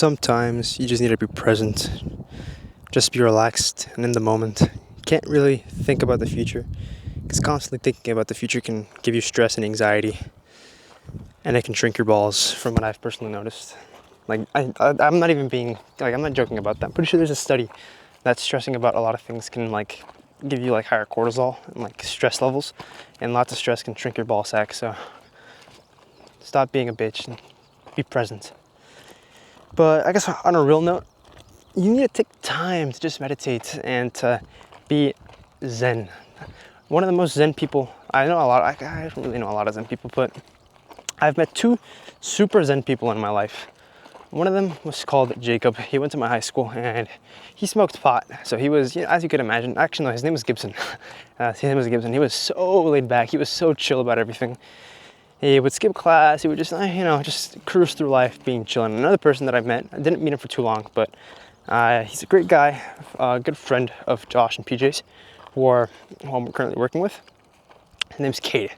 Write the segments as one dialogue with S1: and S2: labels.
S1: Sometimes you just need to be present, just be relaxed and in the moment. You can't really think about the future because constantly thinking about the future can give you stress and anxiety, and it can shrink your balls, from what I've personally noticed. I'm not even being I'm not joking about that. I'm pretty sure there's a study that stressing about a lot of things can give you higher cortisol and stress levels, and lots of stress can shrink your ball sack. So stop being a bitch and be present. But I guess on a real note, you need to take time to just meditate and to be zen. One of the most zen people I know, I don't really know a lot of zen people, but I've met two super zen people in my life. One of them was called Jacob. He went to my high school and he smoked pot. So he was, as you could imagine, actually no, his name was Gibson. He was so laid back. He was so chill about everything. He would skip class. He would just cruise through life, being chill. And another person that I've met, I didn't meet him for too long, but he's a great guy, a good friend of Josh and PJ's, who I'm currently working with. His name's Cade.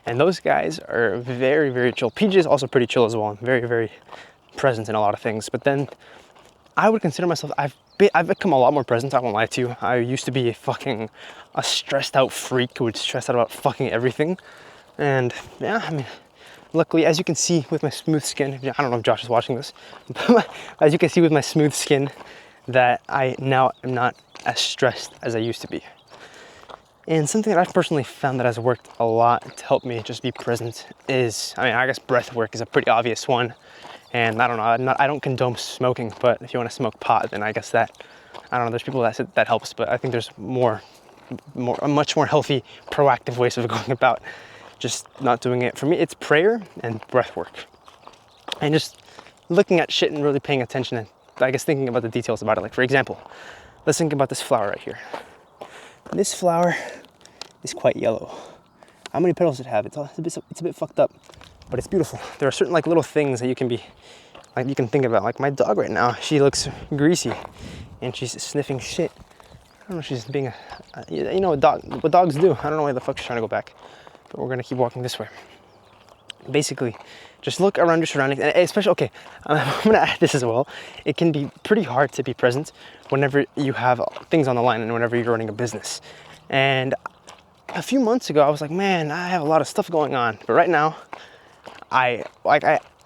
S1: And those guys are very, very chill. PJ is also pretty chill as well, and very, very present in a lot of things. But then I would consider myself, I've become a lot more present, I won't lie to you. I used to be a stressed out freak who would stress out about fucking everything. And yeah, luckily, as you can see with my smooth skin, I don't know if Josh is watching this, but as you can see with my smooth skin, that I now am not as stressed as I used to be. And something that I've personally found that has worked a lot to help me just be present is, I guess breath work is a pretty obvious one. And I don't know, I don't condone smoking, but if you want to smoke pot, then I guess that, I don't know, there's people that helps, but I think there's a much more healthy, proactive ways of going about just not doing it. For me, it's prayer and breath work. And just looking at shit and really paying attention and I guess thinking about the details about it. Like for example, let's think about this flower right here. This flower is quite yellow. How many petals does it have? It's a bit fucked up, but it's beautiful. There are certain little things that you can think about. Like my dog right now, she looks greasy and she's sniffing shit. I don't know, she's being what dogs do. I don't know why the fuck she's trying to go back. But we're gonna keep walking this way. Basically, just look around your surroundings, and especially, okay, I'm gonna add this as well. It can be pretty hard to be present whenever you have things on the line and whenever you're running a business. And a few months ago, I was like, man, I have a lot of stuff going on. But right now, I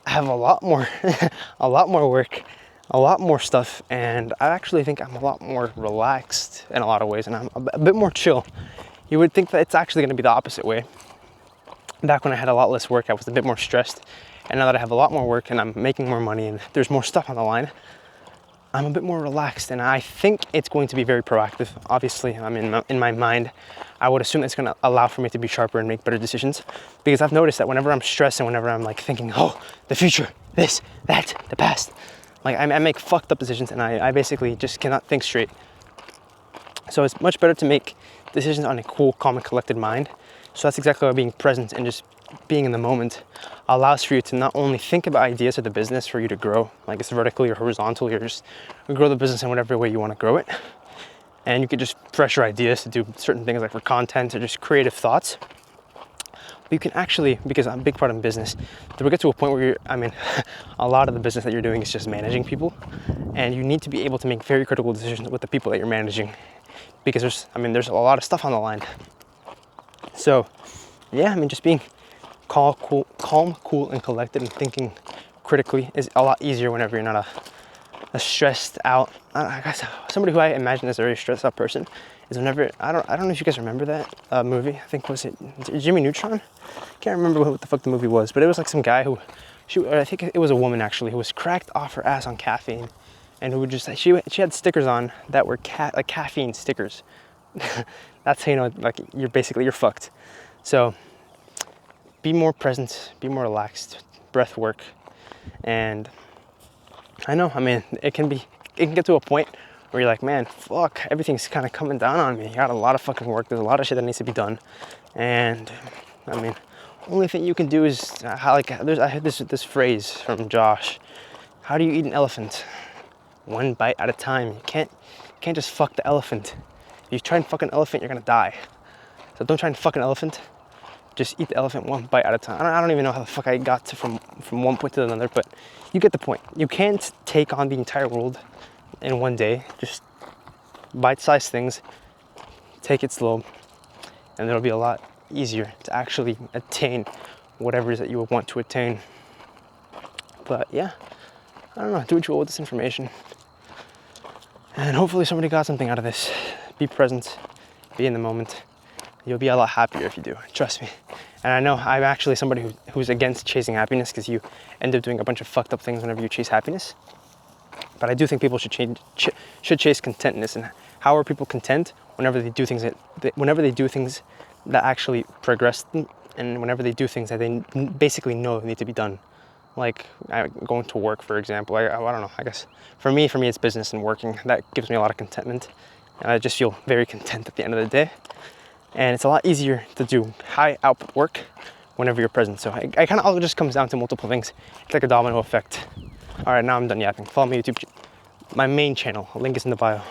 S1: have a lot more, a lot more work, a lot more stuff, and I actually think I'm a lot more relaxed in a lot of ways, and I'm a bit more chill. You would think that it's actually gonna be the opposite way. Back when I had a lot less work, I was a bit more stressed. And now that I have a lot more work and I'm making more money and there's more stuff on the line, I'm a bit more relaxed, and I think it's going to be very proactive. Obviously, in my mind, I would assume it's gonna allow for me to be sharper and make better decisions, because I've noticed that whenever I'm stressed and whenever I'm thinking, oh, the future, this, that, the past, I make fucked up decisions and I basically just cannot think straight. So it's much better to make decisions on a cool, calm, and collected mind. So that's exactly why being present and just being in the moment allows for you to not only think about ideas of the business for you to grow, like it's vertically or horizontally, or just grow the business in whatever way you want to grow it. And you can just pressure ideas to do certain things like for content or just creative thoughts. But you can actually, because I'm a big part of business, to get to a point where a lot of the business that you're doing is just managing people. And you need to be able to make very critical decisions with the people that you're managing, because there's a lot of stuff on the line. So, yeah, just being calm, cool, and collected, and thinking critically is a lot easier whenever you're not a stressed out. I guess somebody who I imagine as a very stressed out person is whenever I don't know if you guys remember that movie. I think was it Jimmy Neutron? Can't remember what the fuck the movie was, but it was some guy who I think it was a woman actually, who was cracked off her ass on caffeine, and who would just she had stickers on that were caffeine stickers. That's how you know you're fucked. So be more present, be more relaxed, breath work. And I know, it can get to a point where you're like, man, fuck, everything's kind of coming down on me. I got a lot of fucking work. There's a lot of shit that needs to be done. And only thing you can do is I heard this phrase from Josh. How do you eat an elephant? One bite at a time. You can't just fuck the elephant. If you try and fuck an elephant, you're gonna die. So don't try and fuck an elephant. just eat the elephant one bite at a time. I don't even know how the fuck I got from one point to another, but you get the point. You can't take on the entire world in one day. Just bite-sized things, take it slow, and it'll be a lot easier to actually attain whatever it is that you want to attain. But yeah, I don't know, do what you will with this information. And hopefully somebody got something out of this. Be present, be in the moment. You'll be a lot happier if you do, trust me. And I know I'm actually somebody who's against chasing happiness, because you end up doing a bunch of fucked up things whenever you chase happiness. But I do think people should chase contentness. And how are people content? Whenever they do things that actually progress them, and whenever they do things that they basically know need to be done. Like going to work, for example. I don't know, I guess for me it's business and working. That gives me a lot of contentment, and I just feel very content at the end of the day. And it's a lot easier to do high output work whenever you're present. So I kind of all just comes down to multiple things. It's like a domino effect. All right, now I'm done yapping. Follow my YouTube, my main channel. Link is in the bio.